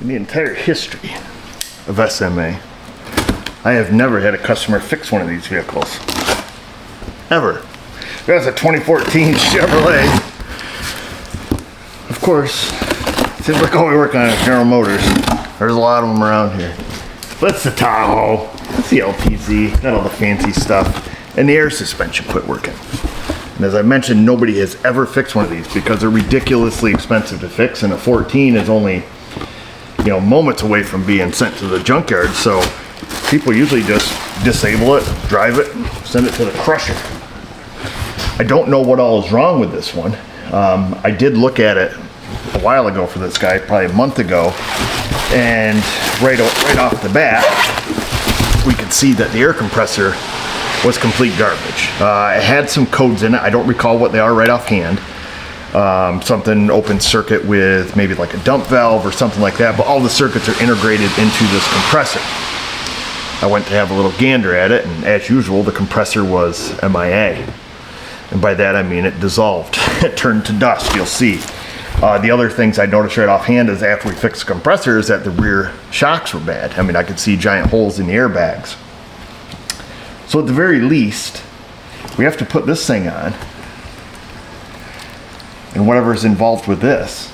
In the entire history of SMA, I have never had a customer fix one of these vehicles. Ever. That's a 2014 Chevrolet. Of course, seems like all we work on is General Motors. There's a lot of them around here. But it's the Tahoe, it's the LPZ, got all the fancy stuff, and the air suspension quit working. And as I mentioned, nobody has ever fixed one of these because they're ridiculously expensive to fix, and a 14 is only, you know, moments away from being sent to the junkyard. So people usually just disable it, drive it, send it to the crusher. I don't know what all is wrong with this one. I did look at it a while ago for this guy, probably a month ago, and right off the bat, we could see that the air compressor was complete garbage. It had some codes in it. I don't recall what they are right offhand. Something open circuit with maybe like a dump valve or something like that, but all the circuits are integrated into this compressor. I went to have a little gander at it, and as usual, the compressor was MIA. And by that I mean it dissolved. It turned to dust, you'll see. The other things I noticed right offhand is after we fixed the compressor is that the rear shocks were bad. I mean, I could see giant holes in the airbags. So at the very least, we have to put this thing on, and whatever is involved with this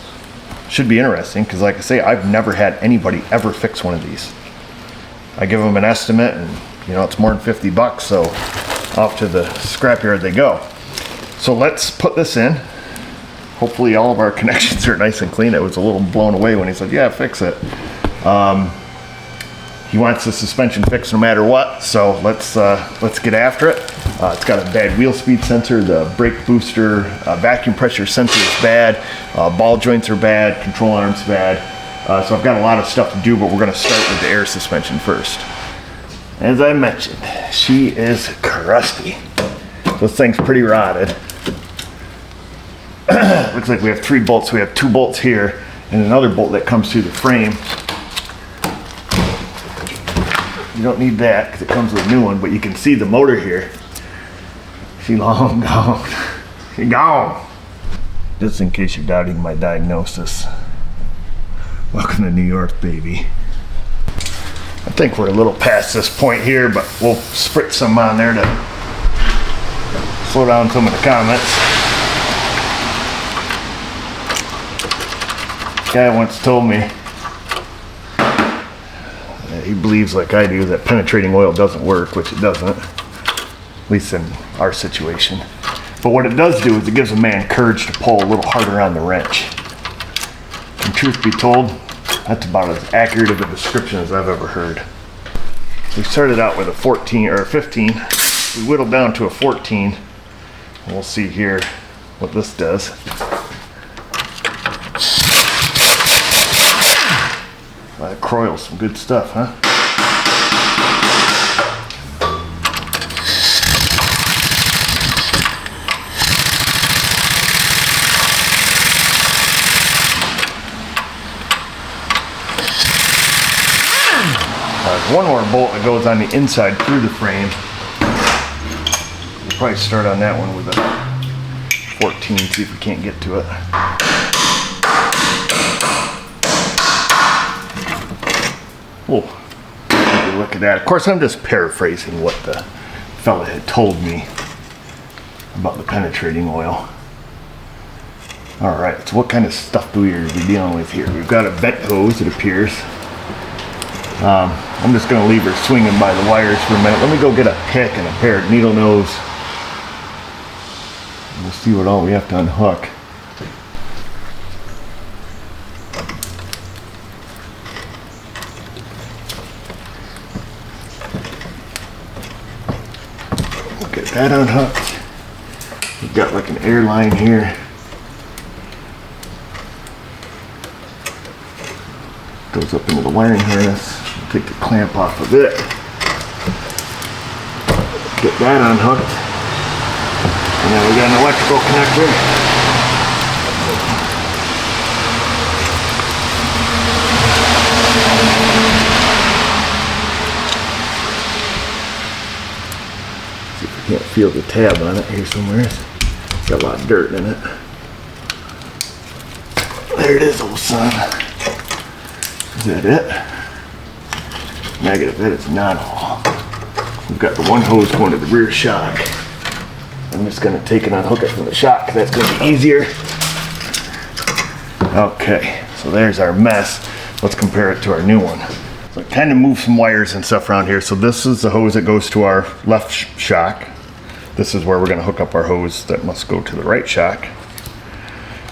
should be interesting, because like I say, I've never had anybody ever fix one of these. I give them an estimate, and you know, it's more than 50 bucks, so off to the scrapyard they go. So let's put this in. Hopefully all of our connections are nice and clean. It was a little blown away when he said, yeah, fix it. He wants the suspension fixed no matter what, so let's get after it. It's got a bad wheel speed sensor, the brake booster, vacuum pressure sensor is bad, ball joints are bad, control arm's bad. So I've got a lot of stuff to do, but we're gonna start with the air suspension first. As I mentioned, she is crusty. This thing's pretty rotted. Looks like we have 3 bolts. We have 2 bolts here and another bolt that comes through the frame. You don't need that because it comes with a new one, but you can see the motor here. She long gone. She gone. Just in case you're doubting my diagnosis. Welcome to New York, baby. I think we're a little past this point here, but we'll spritz some on there to slow down some of the comments. Guy once told me that he believes, like I do, that penetrating oil doesn't work, which it doesn't, at least in our situation. But what it does do is it gives a man courage to pull a little harder on the wrench. And truth be told, that's about as accurate of a description as I've ever heard. We started out with a 14 or a 15. We whittled down to a 14. And we'll see here what this does. That Croyle's some good stuff, huh? One more bolt that goes on the inside through the frame. We'll probably start on that one with a 14, see if we can't get to it. Oh, look at that. Of course, I'm just paraphrasing what the fella had told me about the penetrating oil. All right, so what kind of stuff do we be dealing with here? We've got a vent hose, it appears. I'm just going to leave her swinging by the wires for a minute. Let me go get a pick and a pair of needle nose. We'll see what all we have to unhook. We'll get that unhooked. We've got like an air line here. Goes up into the wiring harness. Take the clamp off of it. Get that unhooked. And now we got an electrical connector. See if we can't feel the tab on it here somewhere. It's got a lot of dirt in it. There it is, old son. Is that it? Negative, that is not all. We've got the one hose going to the rear shock. I'm just gonna take it, unhook it from the shock, because that's gonna be easier. Okay, so there's our mess. Let's compare it to our new one. So I kind of moved some wires and stuff around here. So this is the hose that goes to our left shock. This is where we're gonna hook up our hose that must go to the right shock.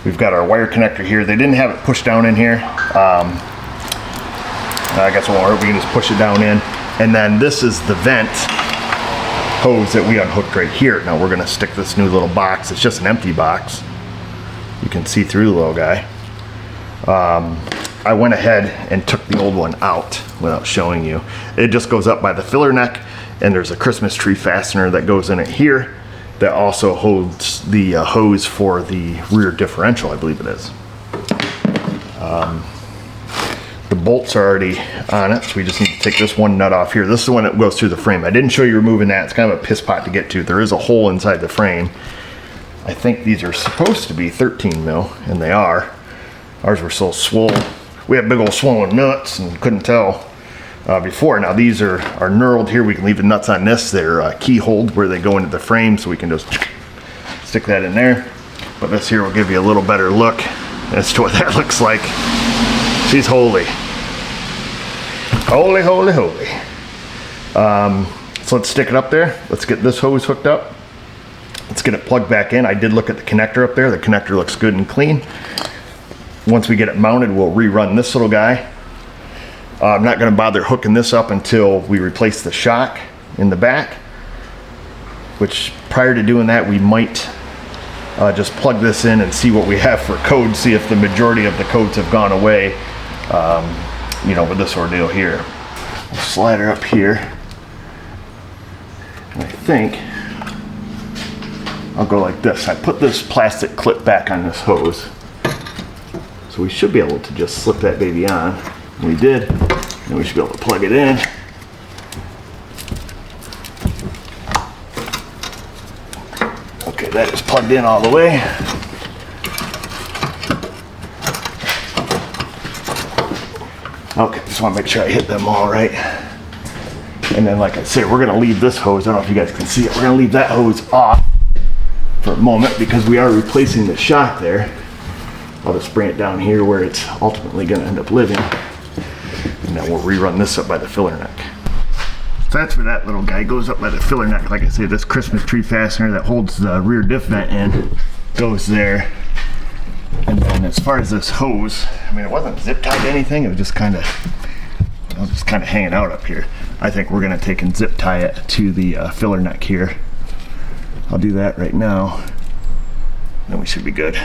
We've got our wire connector here. They didn't have it pushed down in here. I guess it won't hurt, we can just push it down in. And then this is the vent hose that we unhooked right here. Now we're gonna stick this new little box. It's just an empty box. You can see through the little guy. I went ahead and took the old one out without showing you. It just goes up by the filler neck, and there's a Christmas tree fastener that goes in it here that also holds the hose for the rear differential, I believe it is. The bolts are already on it, so we just need to take this one nut off here. This is the one that goes through the frame. I didn't show you removing that. It's kind of a piss pot to get to. There is a hole inside the frame. I think these are supposed to be 13 mil, and they are. Ours were so swollen. We have big old swollen nuts and couldn't tell before. Now these are knurled here. We can leave the nuts on this. They're keyholed where they go into the frame, so we can just stick that in there. But this here will give you a little better look as to what that looks like. She's holy. Holy, holy, holy. So let's stick it up there. Let's get this hose hooked up. Let's get it plugged back in. I did look at the connector up there. The connector looks good and clean. Once we get it mounted, we'll rerun this little guy. I'm not going to bother hooking this up until we replace the shock in the back, which prior to doing that, we might just plug this in and see what we have for codes, see if the majority of the codes have gone away, you know, with this ordeal here. We'll slide her up here, and I think I'll go like this. I put this plastic clip back on this hose, so we should be able to just slip that baby on. We did, and we should be able to plug it in. Okay, that is plugged in all the way. Okay, just want to make sure I hit them all right. And then, like I said, we're going to leave this hose. I don't know if you guys can see it. We're going to leave that hose off for a moment because we are replacing the shock there. I'll just bring it down here where it's ultimately going to end up living. And then we'll rerun this up by the filler neck. So that's where that little guy goes up by the filler neck. Like I say, this Christmas tree fastener that holds the rear diff vent in goes there. And then as far as this hose, I mean, it wasn't zip tied to anything. It was just kind of, I was just kind of hanging out up here. I think we're going to take and zip tie it to the filler neck here. I'll do that right now. Then we should be good.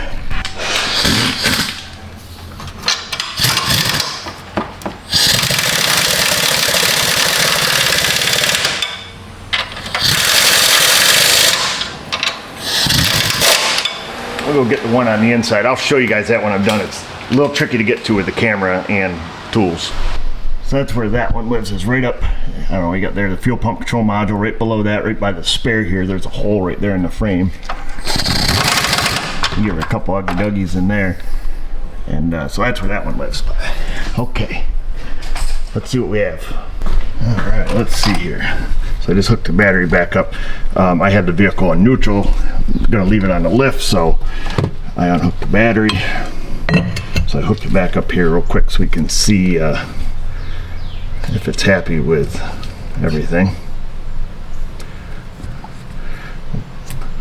We'll go get the one on the inside. I'll show you guys that when I'm done. It's a little tricky to get to with the camera and tools. So that's where that one lives, is right up, I don't know, we got there the fuel pump control module. Right below that, right by the spare here, there's a hole right there in the frame. You give her a couple ugly duggies in there. And so that's where that one lives. Okay, let's see what we have. All right, let's see here. So I just hooked the battery back up. I had the vehicle on neutral. I'm gonna leave it on the lift, so I unhooked the battery. So I hooked it back up here real quick so we can see if it's happy with everything.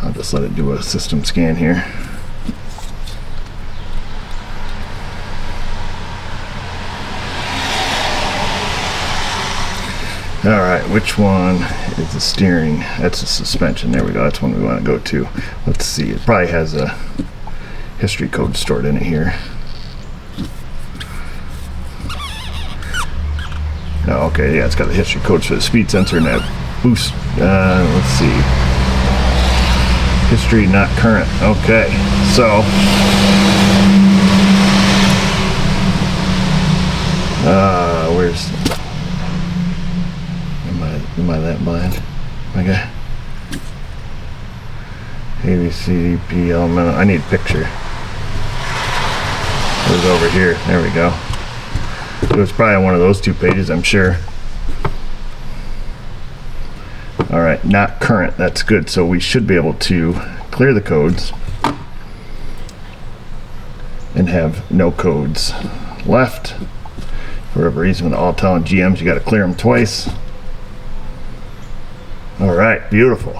I'll just let it do a system scan here. All right, which one is the steering? That's the suspension. There we go. That's one we want to go to. Let's see. It probably has a history code stored in it here. Oh, okay. Yeah, it's got the history codes for the speed sensor and that boost. Let's see. History not current. Okay. So. Where's? Am I that blind? Okay. ABCDP element. I need a picture. It was over here. There we go. It was probably on one of those 2 pages, I'm sure. All right, not current, that's good. So we should be able to clear the codes and have no codes left. For whatever reason, with all-town GMs, you got to clear them twice. All right, beautiful.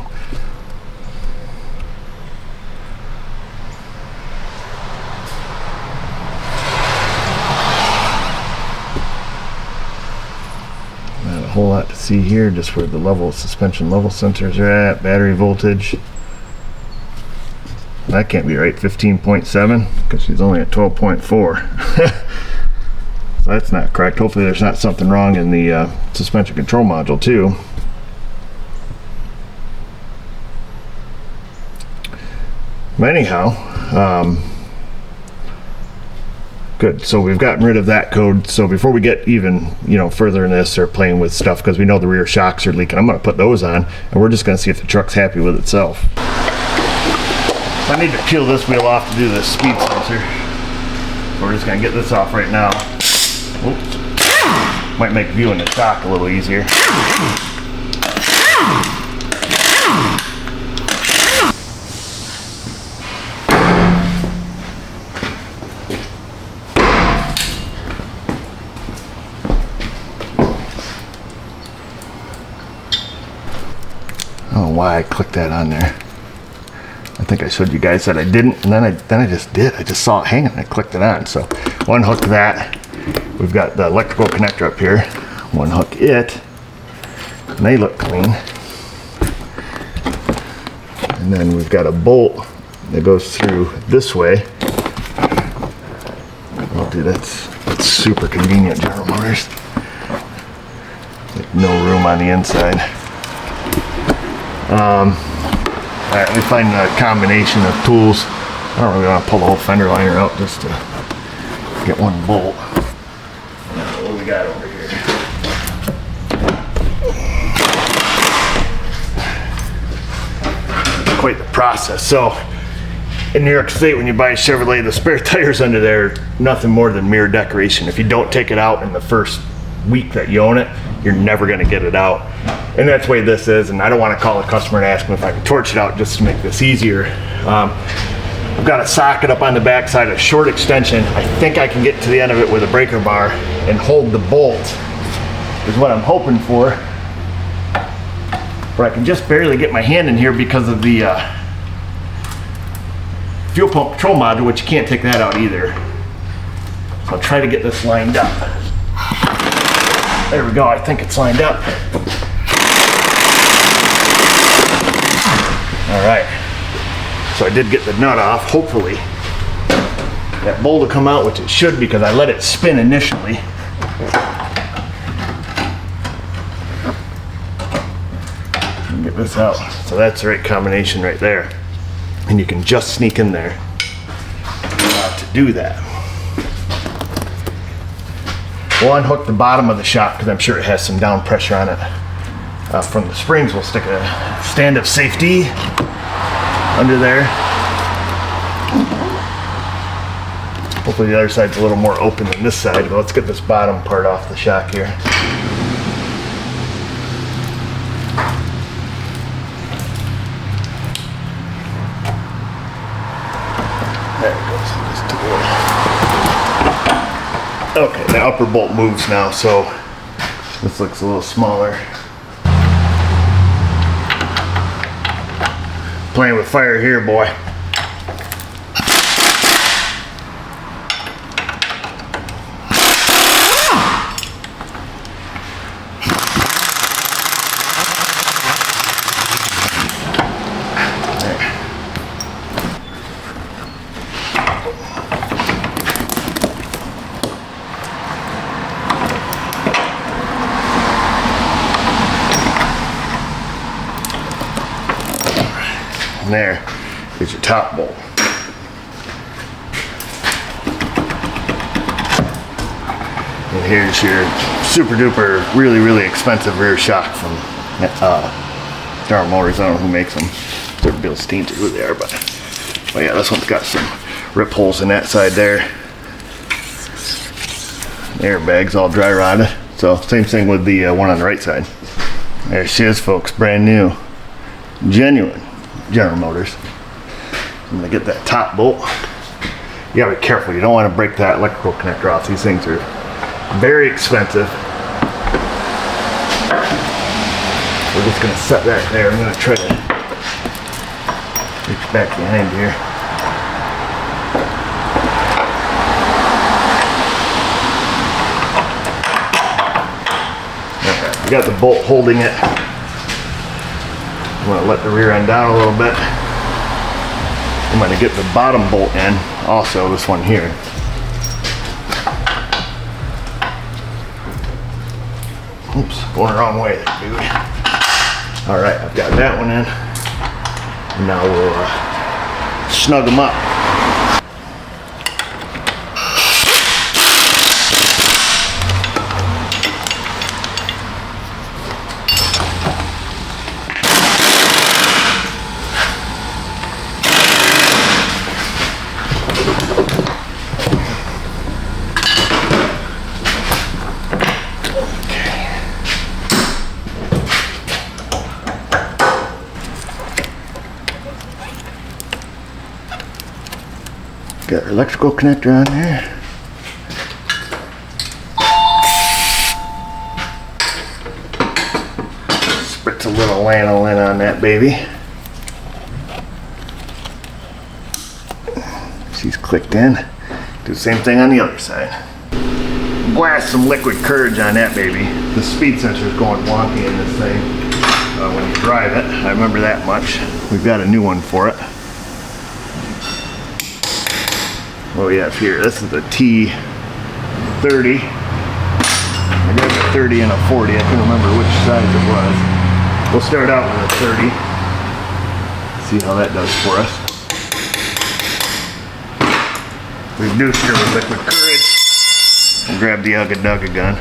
Not a whole lot to see here, just where the level suspension level sensors are at, battery voltage. That can't be right, 15.7, because she's only at 12.4. So that's not correct. Hopefully there's not something wrong in the suspension control module too. But anyhow, good. So we've gotten rid of that code. So before we get even, further in this or playing with stuff, because we know the rear shocks are leaking, I'm going to put those on, and we're just going to see if the truck's happy with itself. I need to peel this wheel off to do the speed sensor. So we're just going to get this off right now. Oops. Might make viewing the shock a little easier. I don't know why I clicked that on there. I think I showed you guys that I didn't, and then I just did. I just saw it hanging and I clicked it on. So one hook that. We've got the electrical connector up here. One hook it. And they look clean. And then we've got a bolt that goes through this way. Oh dude, that's super convenient, General Motors. Like no room on the inside. Alright, let me find a combination of tools. I don't really want to pull the whole fender liner out just to get one bolt. Now, what do we got over here? Quite the process. So, in New York State, when you buy a Chevrolet, the spare tires under there are nothing more than mere decoration. If you don't take it out in the first week that you own it, you're never going to get it out. And that's the way this is, and I don't want to call a customer and ask them if I can torch it out just to make this easier. I've got a socket up on the back side, a short extension. I think I can get to the end of it with a breaker bar and hold the bolt, is what I'm hoping for. But I can just barely get my hand in here because of the fuel pump control module, which you can't take that out either. So I'll try to get this lined up. There we go, I think it's lined up. All right, so I did get the nut off. Hopefully that bolt will come out, which it should because I let it spin initially. Get this out. So that's the right combination right there. And you can just sneak in there to do that. We'll unhook the bottom of the shock because I'm sure it has some down pressure on it. From the springs, we'll stick a stand of safety under there. Hopefully the other side's a little more open than this side, but let's get this bottom part off the shock here. There it goes. Just took a little. Okay, the upper bolt moves now, so this looks a little smaller. Playing with fire here, boy. There is your top bolt. And here's your super duper, really, really expensive rear shock from General Motors. I don't know who makes them. They're Bill Steens or who they are, but yeah, this one's got some rip holes in that side there. Airbag's all dry rotted. So same thing with the one on the right side. There she is, folks, brand new, genuine General Motors. I'm gonna get that top bolt. You gotta be careful. You don't want to break that electrical connector off. These things are very expensive. We're just gonna set that there. I'm gonna try to reach back behind here. Okay, we got the bolt holding it. I'm gonna let the rear end down a little bit. I'm gonna get the bottom bolt in, also this one here. Oops, going the wrong way there, dude. All right, I've got that one in. And now we'll snug them up. Got our electrical connector on there. Spritz a little lanolin on that baby. She's clicked in. Do the same thing on the other side. Blast some liquid courage on that baby. The speed sensor is going wonky in this thing when you drive it. I remember that much. We've got a new one for it. What we have here, this is a T30. I got a 30 and a 40. I couldn't remember which size it was. We'll start out with a 30. See how that does for us. We've duped her with liquid courage. We'll grab the Ugga Dugga gun.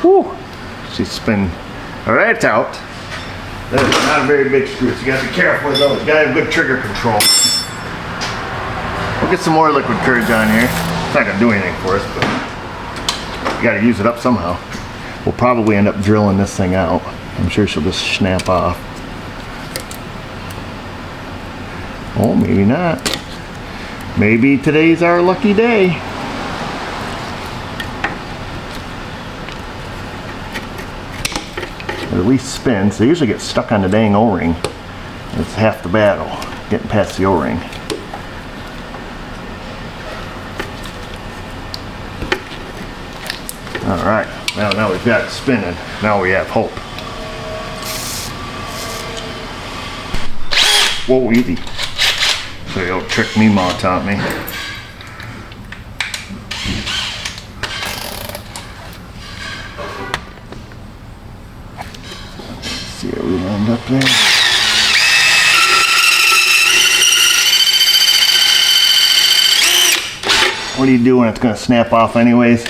Whew. She's spinning. All right, it's out. That is not a very big screw, so you gotta be careful with those. You gotta have good trigger control. We'll get some more liquid courage on here. It's not gonna do anything for us, but you gotta use it up somehow. We'll probably end up drilling this thing out. I'm sure she'll just snap off. Oh, maybe not. Maybe today's our lucky day. Or at least spins. They usually get stuck on the dang O-ring. It's half the battle, getting past the O-ring. All right, well, now we've got it spinning. Now we have hope. Whoa, easy. So the old trick me ma taught me. See how we end up there. What do you do when it's going to snap off anyways?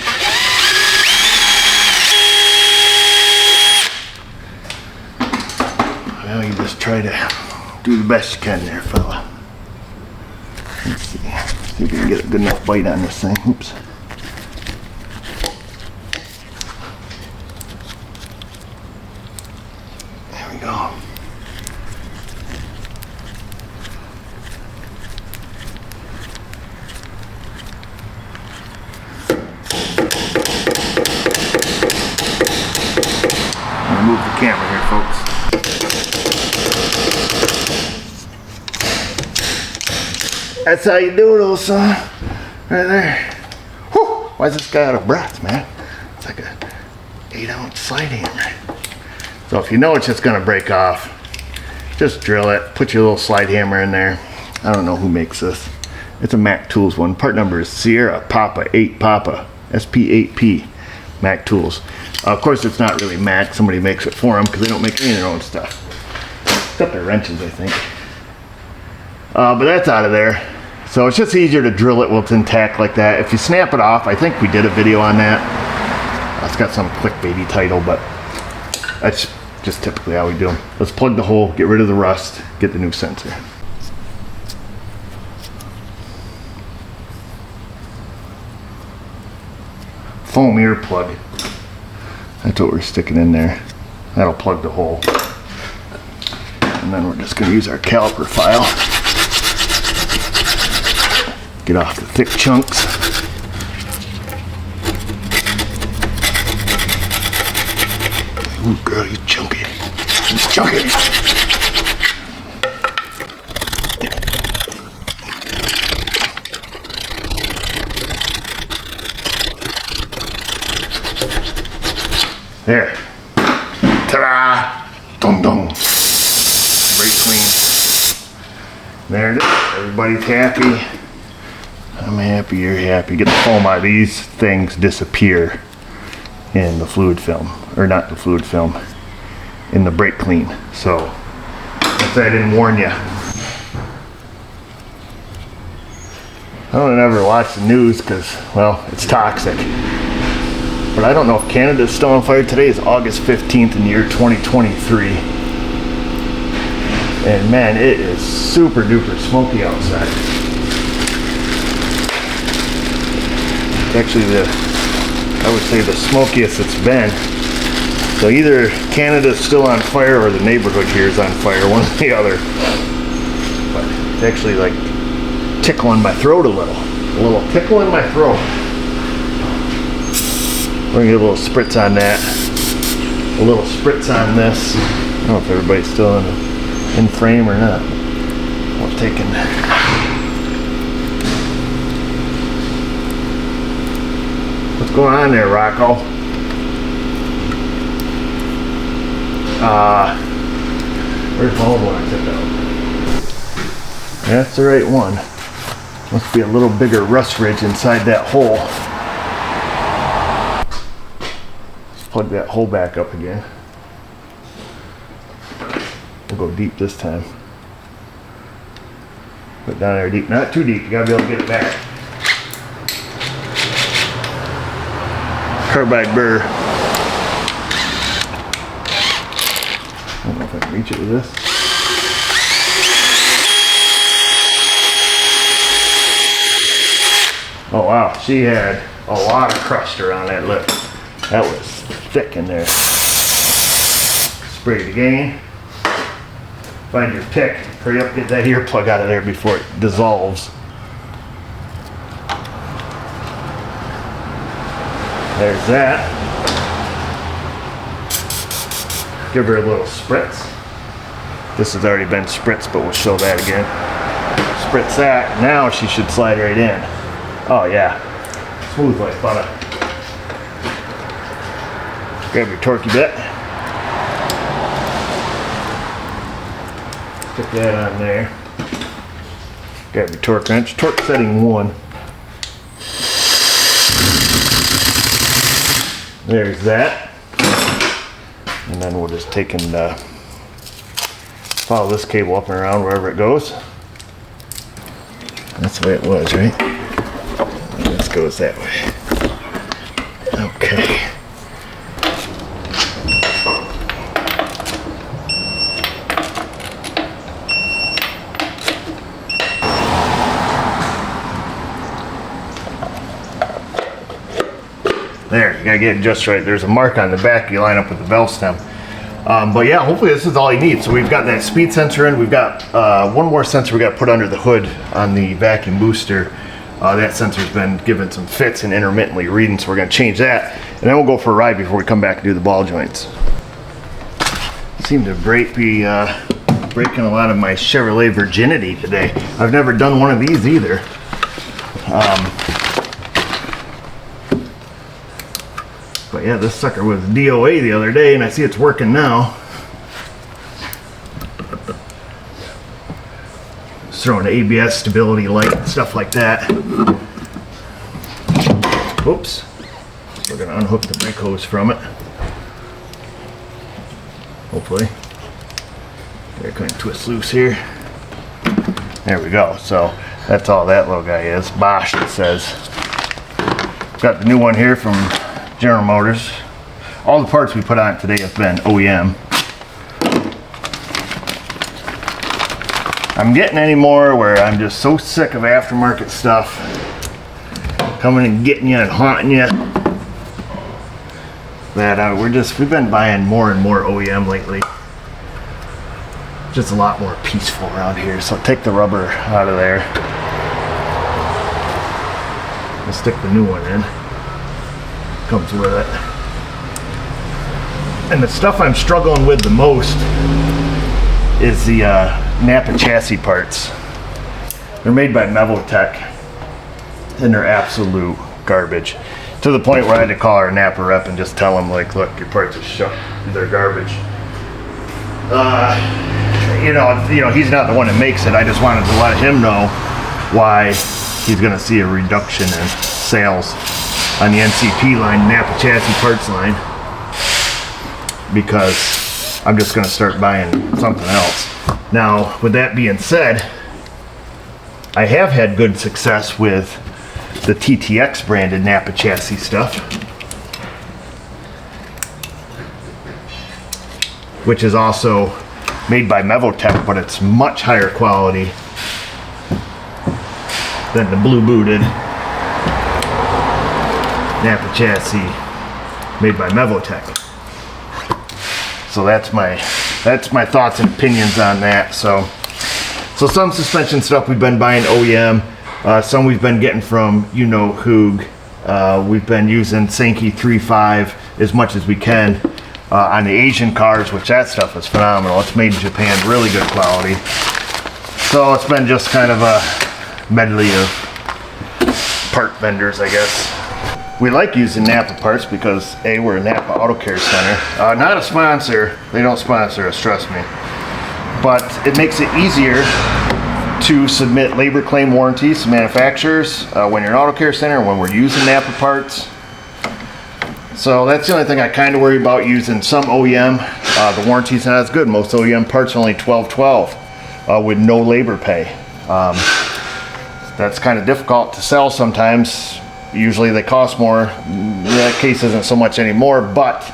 Well, you just try to do the best you can there, fella. Let's see if we can get a good enough bite on this thing. Oops. There we go. I'm gonna move the camera here, folks. That's how you do it, old son. Right there. Whew! Why is this guy out of breath, man? It's like a 8-ounce slide hammer. So if you know it's just gonna break off, just drill it. Put your little slide hammer in there. I don't know who makes this. It's a Mac Tools one. Part number is Sierra Papa 8 Papa SP8P Mac Tools. Of course, it's not really Mac. Somebody makes it for them because they don't make any of their own stuff. Except their wrenches, I think. But that's out of there. So it's just easier to drill it while it's intact like that. If you snap it off, I think we did a video on that. It's got some clickbaity title, but that's just typically how we do them. Let's plug the hole, get rid of the rust, get the new sensor. Foam ear plug. That's what we're sticking in there. That'll plug the hole. And then we're just going to use our caliper file. Get off the thick chunks. Ooh, girl, he's chunky. He's chunky. There. Ta-da! Dum dum. Very clean. There it is. Everybody's happy. I'm happy, you're happy. Get the foam out. These things disappear in the fluid film. Or not the fluid film. In the brake clean. So, if I didn't warn you. I don't ever watch the news because, well, it's toxic. But I don't know if Canada's still on fire. Today is August 15th in the year 2023. And man, it is super duper smoky outside. Actually, I would say the smokiest it's been. So either Canada's still on fire or the neighborhood here is on fire, one or the other. But it's actually like tickling my throat a little tickle in my throat. We're gonna get a little spritz on that. A little spritz on this. I don't know if everybody's still in frame or not. We're taking. What's going on there, Rocco? Where's the old one I took out? That's the right one. Must be a little bigger rust ridge inside that hole. Plug that hole back up again. We'll go deep this time. Put it down there deep. Not too deep, you gotta be able to get it back. Carbide burr. I don't know if I can reach it with this. Oh wow, she had a lot of crust around that lip. That was thick in there. Spray it again. Find your pick. Hurry up, get that ear plug out of there before it dissolves. There's that. Give her a little spritz. This has already been spritzed, but we'll show that again. Spritz that. Now she should slide right in. Oh yeah. Smooth like butter. Grab your torquey bit. Stick that on there. Grab your torque wrench. Torque setting 1. There's that. And then we'll just take and follow this cable up and around wherever it goes. That's the way it was, right? This goes that way. Okay. There, you gotta get it just right. There's a mark on the back you line up with the valve stem. But yeah, hopefully this is all you need. So we've got that speed sensor in. We've got one more sensor we got to put under the hood on the vacuum booster. That sensor's been given some fits and intermittently reading, so we're gonna change that. And then we'll go for a ride before we come back and do the ball joints. Seem to be breaking a lot of my Chevrolet virginity today. I've never done one of these either. But yeah, this sucker was DOA the other day, and I see it's working now. Just throwing the ABS stability light and stuff like that. Oops. We're gonna unhook the brake hose from it. Hopefully. They're going to twist loose here. There we go. So that's all that little guy is. Bosch, it says. Got the new one here from General Motors. All the parts we put on it today have been OEM. I'm getting any more where I'm just so sick of aftermarket stuff coming and getting you and haunting you that we've been buying more and more OEM lately. Just a lot more peaceful around here. So take the rubber out of there. I'll stick the new one in. Comes with it. And the stuff I'm struggling with the most is the Napa chassis parts. They're made by Avoca, and they're absolute garbage. To the point where I had to call our Napa rep and just tell him, like, look, your parts are shook. They're garbage. You know, he's not the one that makes it. I just wanted to let him know why he's going to see a reduction in sales on the NCP line, Napa chassis parts line, because I'm just going to start buying something else. Now, with that being said, I have had good success with the TTX branded Napa chassis stuff, which is also made by Avoca, but it's much higher quality than the blue booted Napa chassis made by Avoca. So that's my thoughts and opinions on that. So some suspension stuff we've been buying OEM, some we've been getting from Hoog. We've been using Sankey 3.5 as much as we can on the Asian cars, which that stuff is phenomenal. It's made in Japan, really good quality. So it's been just kind of a medley of part vendors, I guess. We like using Napa parts because A, we're a Napa Auto Care Center. Not a sponsor, they don't sponsor us, trust me. But it makes it easier to submit labor claim warranties to manufacturers when you're an Auto Care Center, when we're using Napa parts. So that's the only thing I kind of worry about using some OEM. The warranty's not as good. Most OEM parts are only $12.12 with no labor pay. That's kind of difficult to sell sometimes. Usually they cost more. That case isn't so much anymore, but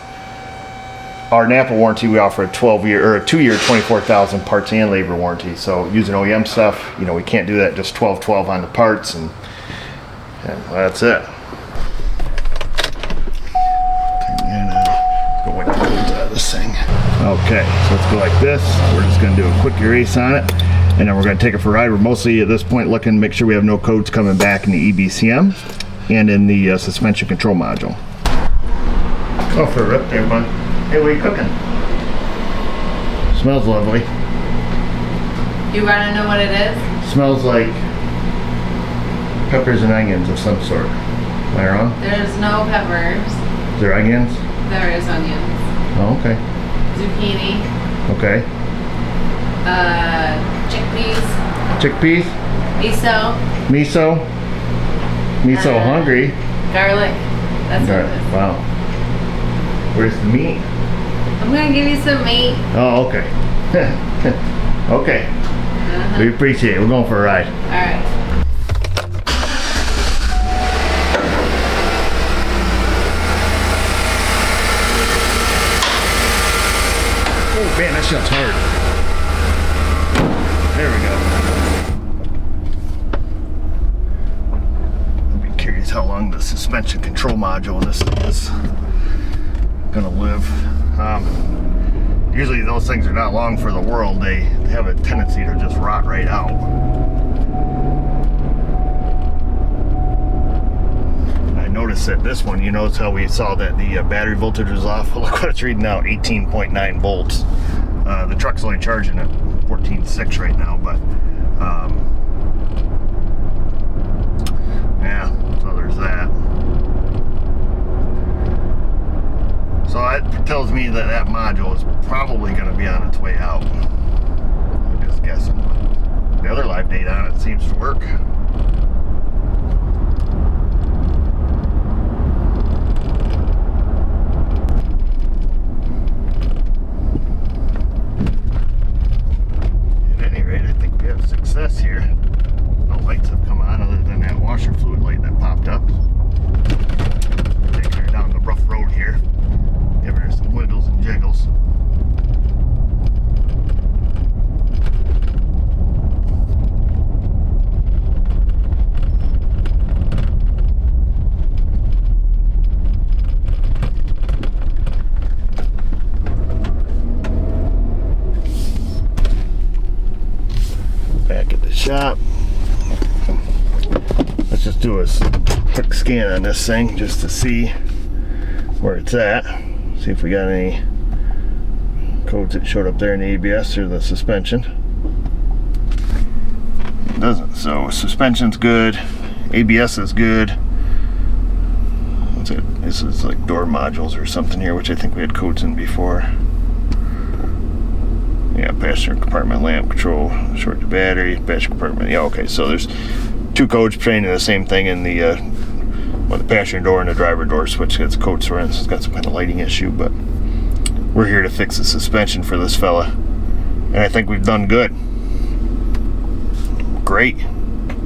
our Napa warranty, we offer a 2-year, 24,000 parts and labor warranty. So using OEM stuff, we can't do that, just $12.12 on the parts, and that's it. Go with the codes out of this thing. Okay, so let's go like this. We're just going to do a quick erase on it, and then we're going to take it for a ride. We're mostly at this point looking to make sure we have no codes coming back in the EBCM and in the suspension control module. Oh, for a rip there, bud. Hey, what are you cooking? Smells lovely. You want to know what it is? Smells like peppers and onions of some sort. Am I wrong? There's no peppers. Is there onions? There is onions. Oh, okay. Zucchini. Okay. Chickpeas. Chickpeas? Miso. Miso hungry. Garlic. That's what it is. Wow. Where's the meat? I'm going to give you some meat. Oh, okay. Okay. We appreciate it. We're going for a ride. Alright. Oh man, that shot's hard. There we go. I'll be curious how long the suspension control module in this thing is gonna live. Usually those things are not long for the world. They have a tendency to just rot right out. I noticed that this one, you notice how we saw that the battery voltage was off. Look what it's reading now, 18.9 volts. The truck's only charging at 14.6 right now, but yeah, so there's that. So that tells me that that module is probably going to be on its way out. I'm just guessing. But the other live date on it seems to work. At any rate, I think we have success here. No lights have come on other than that washer fluid light that popped up. Taking her down the rough road here. Giving her some wiggles and jiggles. shop. Let's just do a quick scan on this thing just to see where it's at. See if we got any codes that showed up there in the ABS or the suspension. It doesn't. So suspension's good. ABS is good. What's it? This is like door modules or something here, which I think we had codes in before. Yeah, passenger compartment lamp control, short to battery, passenger compartment. Yeah, okay. So there's two codes pertaining to the same thing in the the passenger door and the driver door switch gets codes for it. So it's got some kind of lighting issue, but we're here to fix the suspension for this fella, and I think we've done good. Great.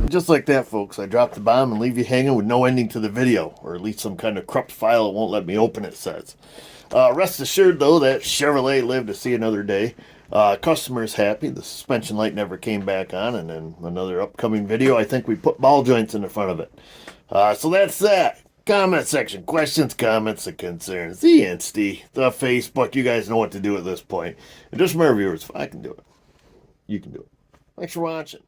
Just like that, folks, I dropped the bomb and leave you hanging with no ending to the video, or at least some kind of corrupt file that won't let me open it says. Rest assured, though, that Chevrolet lived to see another day. Customer's happy. The suspension light never came back on, and in another upcoming video, I think we put ball joints in the front of it. So that's that. Comment section. Questions, comments, and concerns. The Insta, the Facebook. You guys know what to do at this point. And just remember, viewers, if I can do it, you can do it. Thanks for watching.